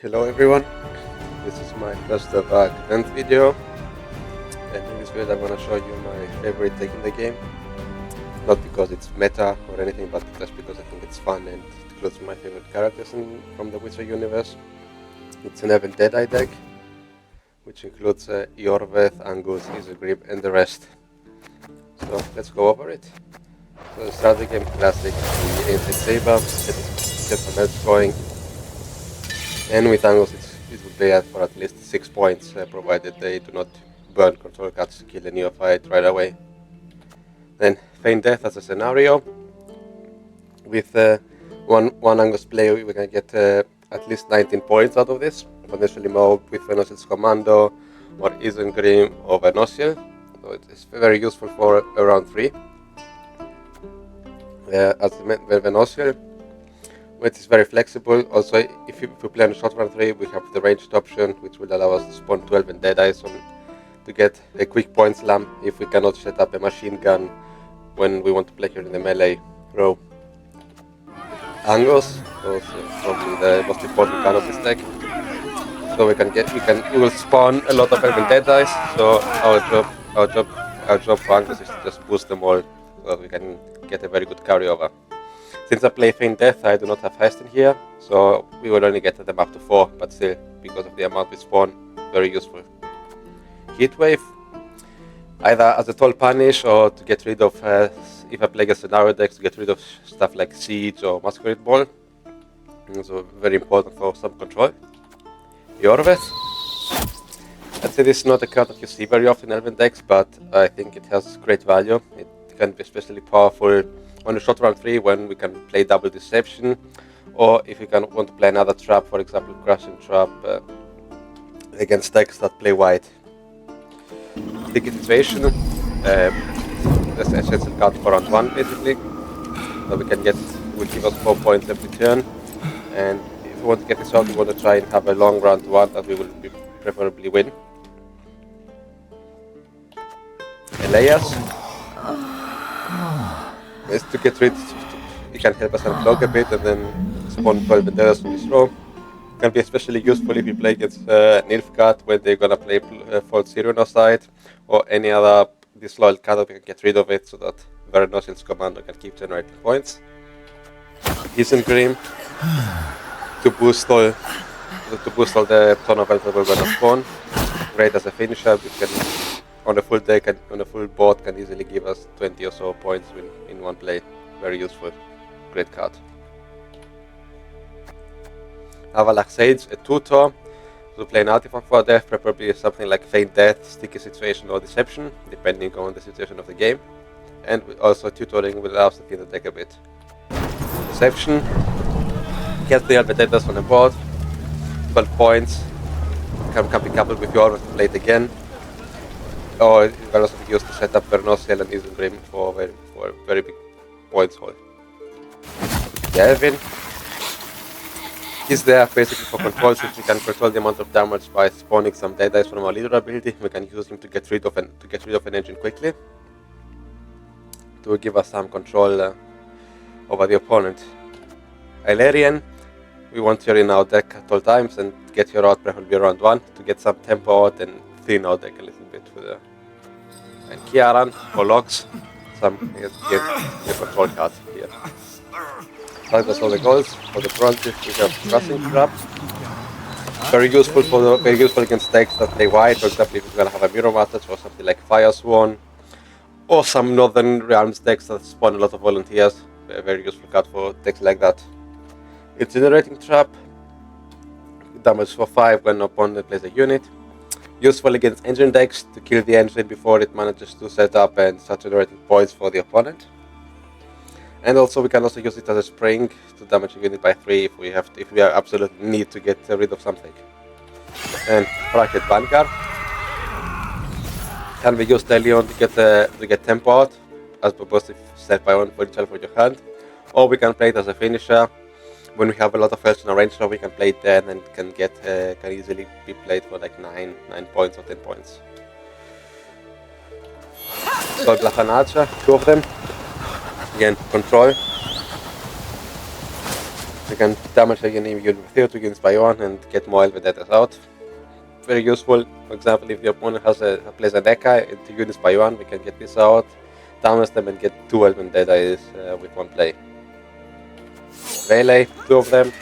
Hello everyone, this is my first ever Gwent video, and in this video I'm gonna show you my favorite deck in the game. Not because it's meta or anything, but just because I think it's fun and it includes my favorite characters from the Witcher universe. It's an Elven Deadeye deck, which includes Vrihedd, Angus, Isengrim and the rest. So let's go over it. So to start the game, classic, the Ancient Saber, get some health going. And with Angus it will be for at least 6 points, provided they do not burn control cards to kill the neophyte right away. Then Feign Death as a scenario. With one Angus player we can get at least 19 points out of this, potentially more with Venosil's Commando or Isengrim or Venosil. So it's very useful for round 3. As Venosil, which is very flexible. Also, if we play on short round 3, we have the ranged option, which will allow us to spawn 12 and Deadeyes to get a quick point slam if we cannot set up a machine gun when we want to play here in the melee row. Angus is probably the most important card of this deck. So we will spawn a lot of Elven Deadeyes. So our job for Angus is to just boost them all, so we can get a very good carryover. Since I play Feign Death, I do not have haste in here, so we will only get them up to 4, but still, because of the amount we spawn, very useful. Heatwave, either as a toll punish or to get rid of, if I play against scenario decks, to get rid of stuff like Siege or Masquerade Ball. So very important for some control. Vrihedd, I'd say this is not a card that you see very often in Elven decks, but I think it has great value. It can be especially powerful on a short round 3 when we can play double deception, or if we want to play another trap, for example crushing trap against decks that play white. Sticky Situation, that's an essential card for round 1 basically, so we can will give us 4 points every turn, and if we want to get this out we want to try and have a long round 1 that we will preferably win. Elias is to get rid, it can help us unblock a bit and then spawn 12 Deadeyes from this row. Can be especially useful if you play against Nilfgaard when they're gonna play False Sirion side, or any other disloyal card that we can get rid of it so that Venosil's Commando can keep generating points. Isengrim to boost all the ton of health that we're gonna spawn. Great as a finisher, which can on a full deck and on a full board can easily give us 20 or so points in one play. Very useful, great card. Avalach Sage, a tutor, to play an artifact for death, preferably something like Feign Death, Sticky Situation or Deception, depending on the situation of the game. And also tutoring will allow us to clean the deck a bit. Deception, get the Elven Deadeyes on the board, 12 points, can be coupled with yours to play it again. Or it can also be used to set up Venosil and Isengrim for a very big points haul. The Elven, he's there basically for control, since we can control the amount of damage by spawning some Deadeyes from our leader ability. We can use him to get rid of an engine quickly, to give us some control over the opponent. Ilarian, we want her in our deck at all times and get her out preferably round 1 to get some tempo out and thin our deck a little bit for the. And Kiaran for locks, some control card here. That was all the goals. For the project we have Crushing Trap. Very useful against decks that play white, for example if we're gonna have a Mirror Match or something like Fire Sworn, or some Northern Realms decks that spawn a lot of volunteers. A very useful card for decks like that. Incinerating Trap, damage for 5 when opponent plays a unit. Useful against engine decks to kill the engine before it manages to set up and start generating points for the opponent. And also we can also use it as a spring to damage a unit by 3 if we absolutely need to get rid of something. And Bracket Vanguard can be used early on to get tempo out, as opposed to set by 1 for each for your hand. Or we can play it as a finisher. When we have a lot of health in our range, we can play it then and can easily be played for like 9 points or 10 points. So Glafanacha, 2 of them. Again, control. You can damage an enemy unit with 0 units by 1 and get more Elven Deadeyes out. Very useful. For example, if your opponent plays a Deadeye and 2 units by 1, we can get this out, damage them and get 2 Elven Deadeyes with 1 play. Relay, 2 of them,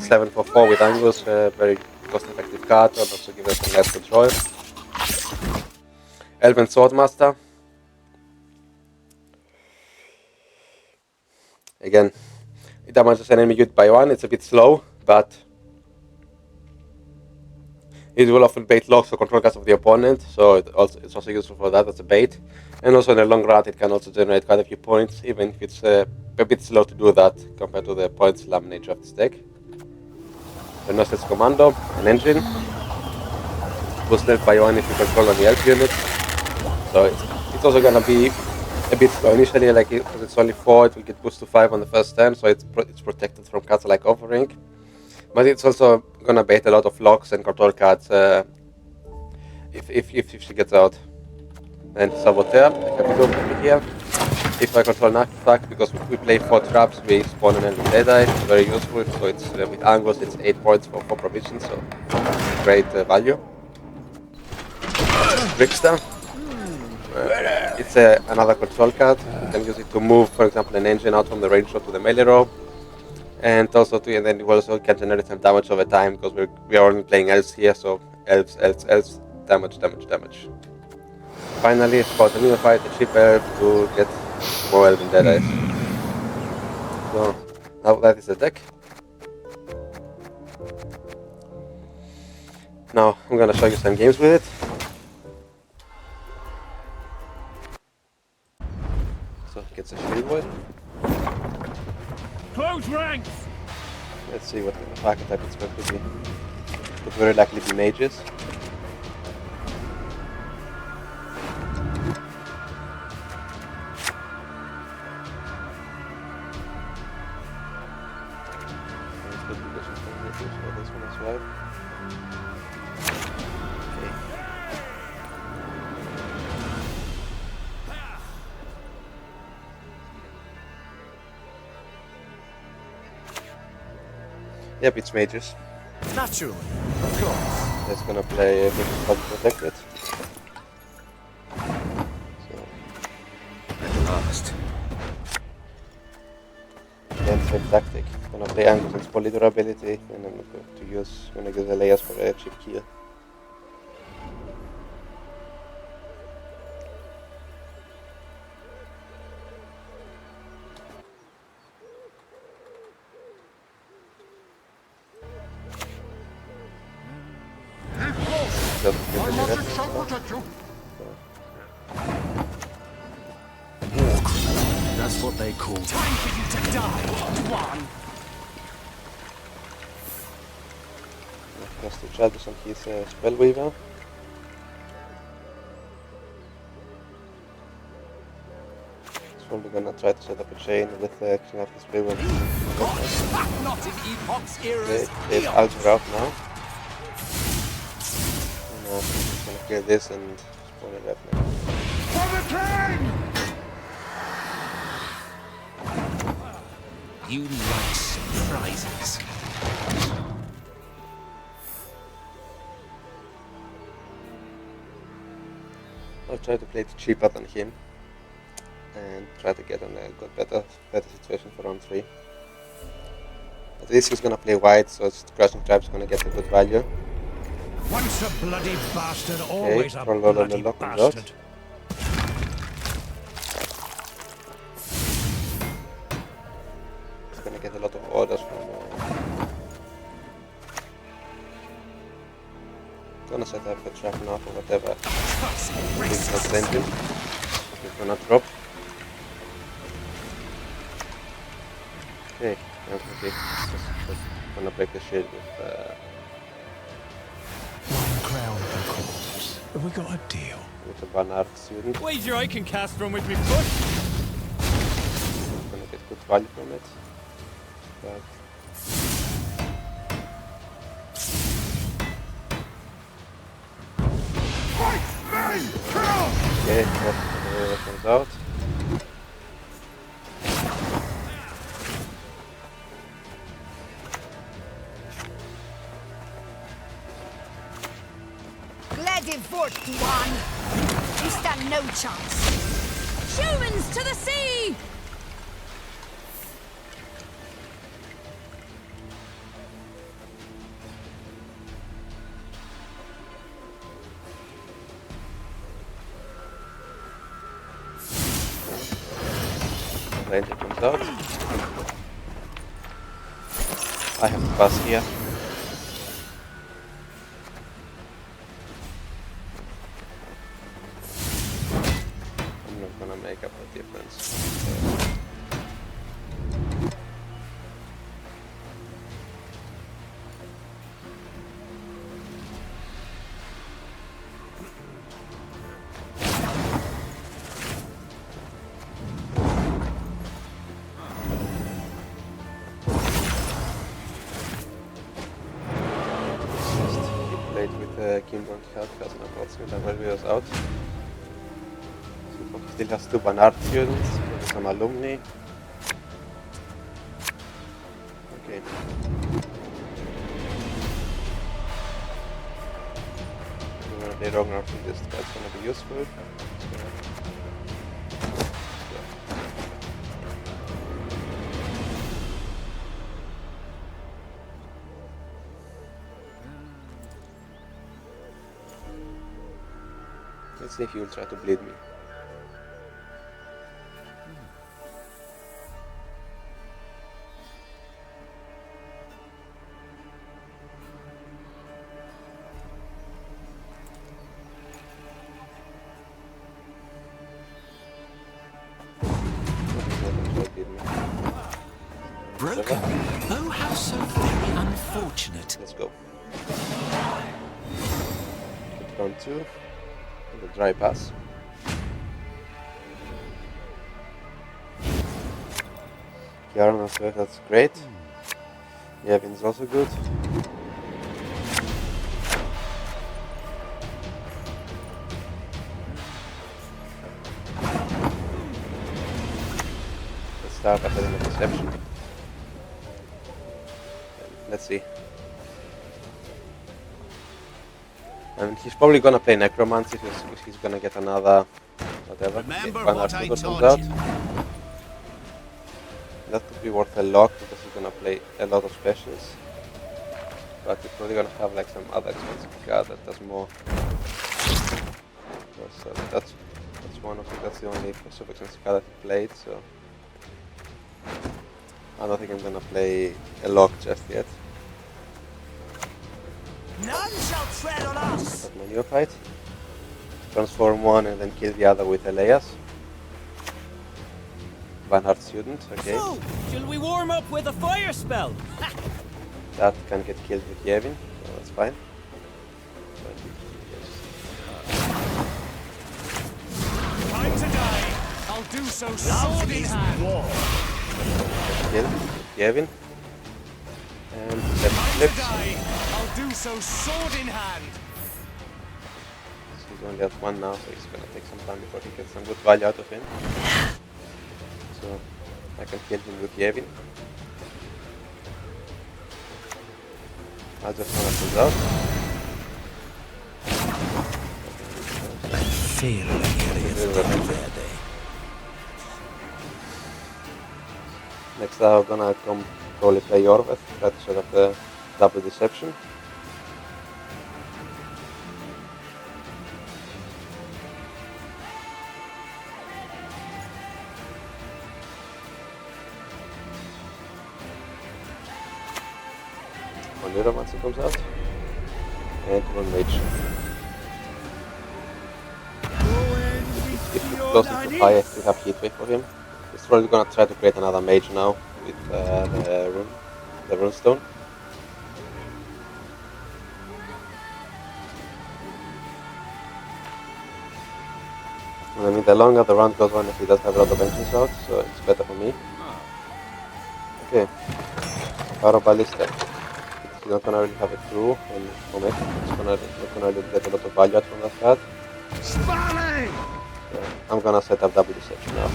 7 for 4 with Angus, very cost-effective card, and also gives us some less control. Elven Swordmaster. Again, it damages an enemy unit by 1, it's a bit slow, but it will often bait locks or control cards of the opponent, so it's also useful for that as a bait. And also in the long run, it can also generate quite a few points, even if it's a bit slow to do that compared to the point slam nature of this deck. The Gnostics Commando, an engine, boosted by 1 if you control any elf unit. So it's also gonna be a bit slow initially, like because it's only 4, it will get boosted to 5 on the first turn, so it's protected from cards like Offering. But it's also gonna bait a lot of locks and control cards if she gets out. And Saboteur, I have to go over here. If I control an artifact, because we play 4 traps, we spawn an Elven Deadeye, very useful. So it's with Angus, it's 8 points for 4 provisions, so great value. Trickster. It's another control card. You can use it to move, for example, an engine out from the range row to the melee row. And also and then you also can generate some damage over time, because we are only playing elves here, so elves, damage. Finally, for the new fight, the cheap elf to get more Elven Deadeyes. So now that is the deck. Now I'm gonna show you some games with it. So it gets a shield boy. Close ranks! Let's see what the archetype it's going to be. It would very likely be mages. This one as well. Okay. Yep, it's mages. Naturally, of course. That's gonna play British Public Protected. So. At last. Then same tactic. Gonna play Angus and Spoly durability, and I'm gonna use the layers for a cheap kill. That's what they call time for you to die, one. Cast the Shadows on his Spellweaver. He's probably gonna try to set up a chain with King of his Spellweaver. Not in Epoch's eras. Okay, there's Alter out now. And he's gonna kill this and spawn a red now. For the king! You like surprises. I'll try to play it cheaper than him and try to get on a good, better situation for round 3. At least he's gonna play white, so it's Crushing Tribe's gonna get a good value. Once a bloody bastard, Okay, always a roll bloody lock and bastard. dot. He's gonna get a lot of orders from gonna set up a trap now for whatever things not sent him. He's gonna drop. Okay, just gonna break the shield with One crown per corpse. Have we got a deal? a Barnard student. Wager I can cast from with me foot. Gonna get good value from it. But okay, that comes out. Ready for one. You stand no chance. Humans to the sea! Ranger comes out. I have to pass here. I'm not gonna make up the difference. Kimber help us unfortunately when we was out. So he still has 2 Barnard students, some alumni. Okay. The Ragnar from this guy's gonna be useful. Let's see if he will try to bleed me. Broken? Oh, how so very unfortunate. Let's go. Round 2. The dry pass. Kjarn as well, that's great. Yevin's also good. Let's start after the perception. Let's see. I mean, he's probably gonna play Necromancy if he's gonna get another whatever. Remember One what I comes taught out. you. That could be worth a lot because he's gonna play a lot of specials. But he's probably gonna have like some other expensive card that does more. So that's one of it. That's the only super expensive card that he played. So I don't think I'm gonna play a lock just yet. None shall tread on us. But my neophyte. Transform one and then kill the other with Elias. Barnard student, okay. So, shall we warm up with a fire spell? That can get killed with Yevin, so that's fine. Time to die. I'll do so sword in hand. Kill with Yevin. And left Time to flips. die. I'll do so sword in hand. So he's only at 1 now, so he's gonna take some time before he gets some good value out of him. So I can kill him with Yevin. I'll just wanna pull out. Feel like it. Next I'm gonna probably play Yorveth, try to set up the double deception. One Neuromancer comes out. And one Mage. If you close him to fire, we have heat wave for him. He's probably gonna try to create another mage now with the rune stone. I mean, the longer the round goes on, if he does have a lot of engines out, so it's better for me. Okay, Power Ballista. He's not gonna really have a crew and moment. He's not gonna really get a lot of value out from that card. So I'm gonna set up double deception now.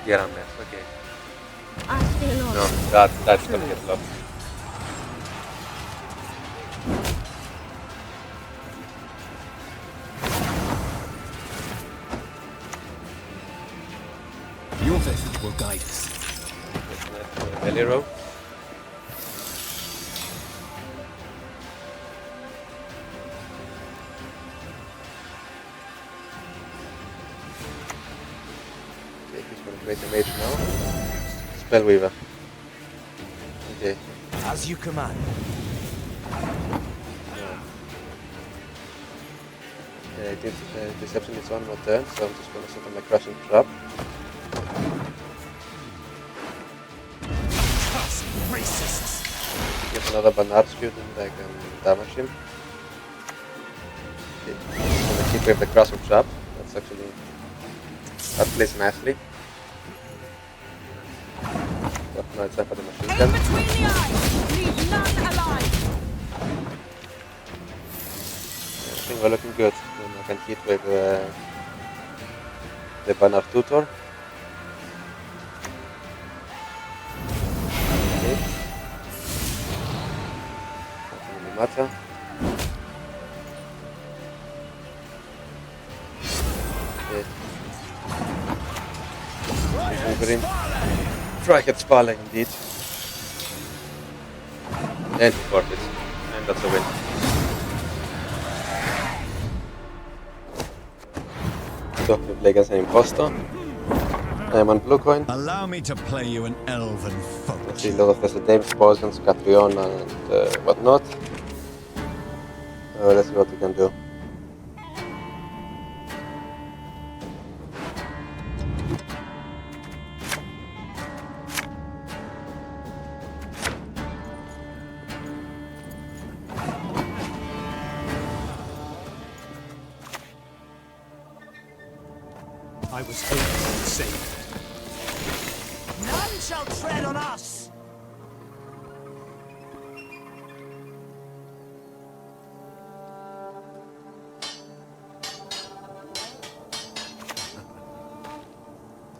Yeah, I'm okay. I feel all No, that's gonna get blocked. Your faith will guide us. Melee row. Okay, he's gonna create a mage now. Spellweaver. Okay. As you command. Deception is one more turn, so I'm just gonna set up my crushing trap. Racists! Get another Barnard Skew, then I can damage him. Okay. I'm gonna keep with the crushing trap. That plays nicely. So now it's time for the machine Aim gun. between the eyes. Leave none alive. I think we're looking good. Then I can hit with the Barnard Tutor. Okay. Nothing really matter. Okay. Wolverine. Vrihedd Spala indeed. And he got it. And that's a win. So we play against an impostor. I'm on blue coin. Allow me to play you an elven folk. I see a lot of Resident Poisons, Catriona and whatnot. Let's see what we can do. I was hoping to save. None shall tread on us.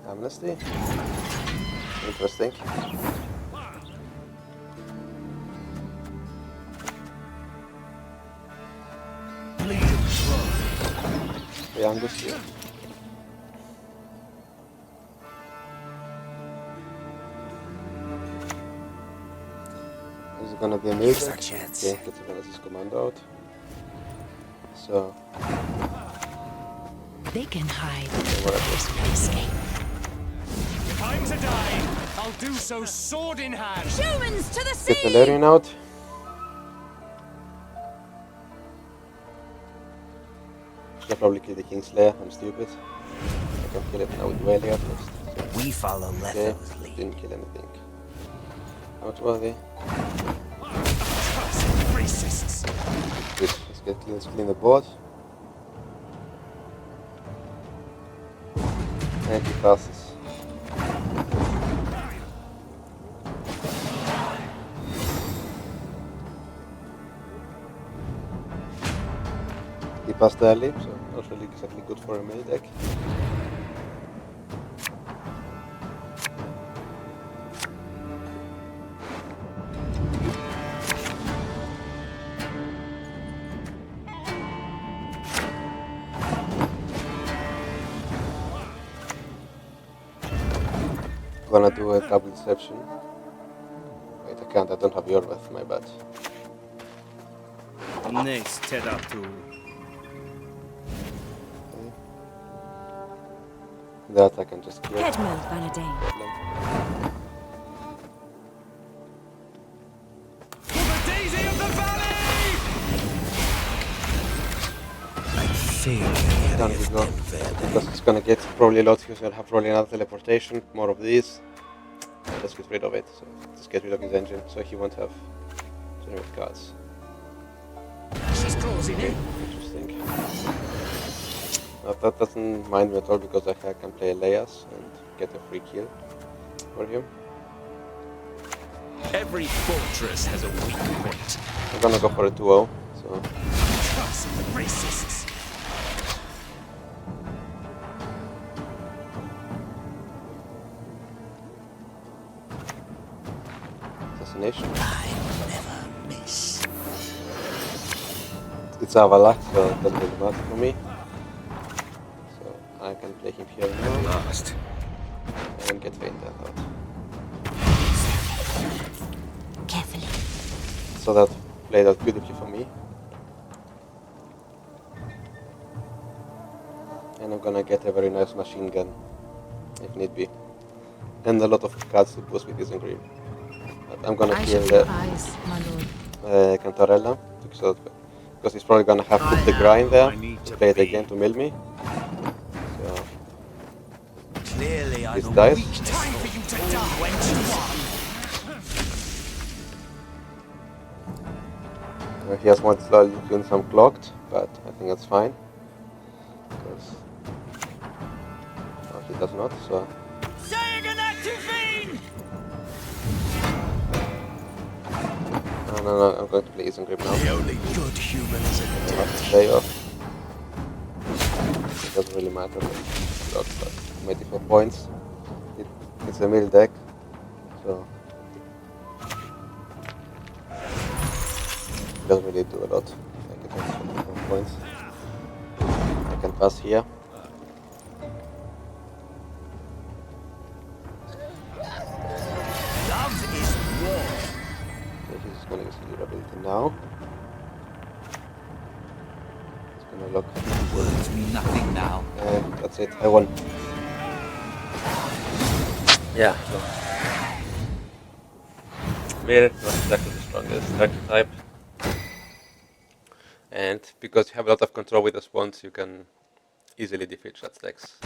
Amnesty. Interesting. The Angus here. Is it gonna be a move? Here's our chance. Okay, let's finish this command out. So, They can hide. whatever. There's no escape. If I'm to die, I'll do so sword in hand. Humans to the Get sea! Valerian out. Should I probably kill the Kingslayer? I'm stupid. I can kill it now with Whaley at least. We follow Okay, Lethal's didn't kill anything. Noteworthy. Racists! Good. Let's clean the board. And he passes. He passed early, so not really exactly good for a melee deck. Gonna do a double deception. Wait, I can't, I don't have your with my bad. Next, head up to That I can just clear. Head mode, Vanadane. For the daisy of the valley! I think Done with no. Because it's gonna get probably a lot, because I'll have probably another teleportation, more of these. Let's get rid of it, so just get rid of his engine, so he won't have generate cards. She's closing in. Interesting. That doesn't mind me at all, because I can play Elias and get a free kill for him. Every fortress has a weak point. I'm gonna go for a 2-0, so Racists! assassination. I never miss. It's Avala, so it doesn't really matter for me. So I can play him here now Last. and get fainted out. Carefully. So that played out beautifully for me. And I'm gonna get a very nice machine gun, if need be. And a lot of cards to boost with this green. But I'm gonna I kill shall the keep eyes, my lord. Cantarella, because he's probably gonna have put the grind there to play it again to mill me. So Clearly, this I'm a dies. weakness. Time for you to die. When you are. He has one slowly doing some clocked, but I think that's fine. Because he does not, so Saying an active vein! no, I'm going to play Isengrim now. The only good humans I have to play off. It doesn't really matter. But I'm 84 points. It's a mill deck, so it doesn't really do a lot. I get 24 points. I can pass here. Love is war. Okay, he's gonna use the ability now. He's gonna lock. Words mean nothing now. And that's it, I won. Yeah, so. Mir, not exactly the strongest archetype. And because you have a lot of control with the spawns, you can easily defeat shot stacks.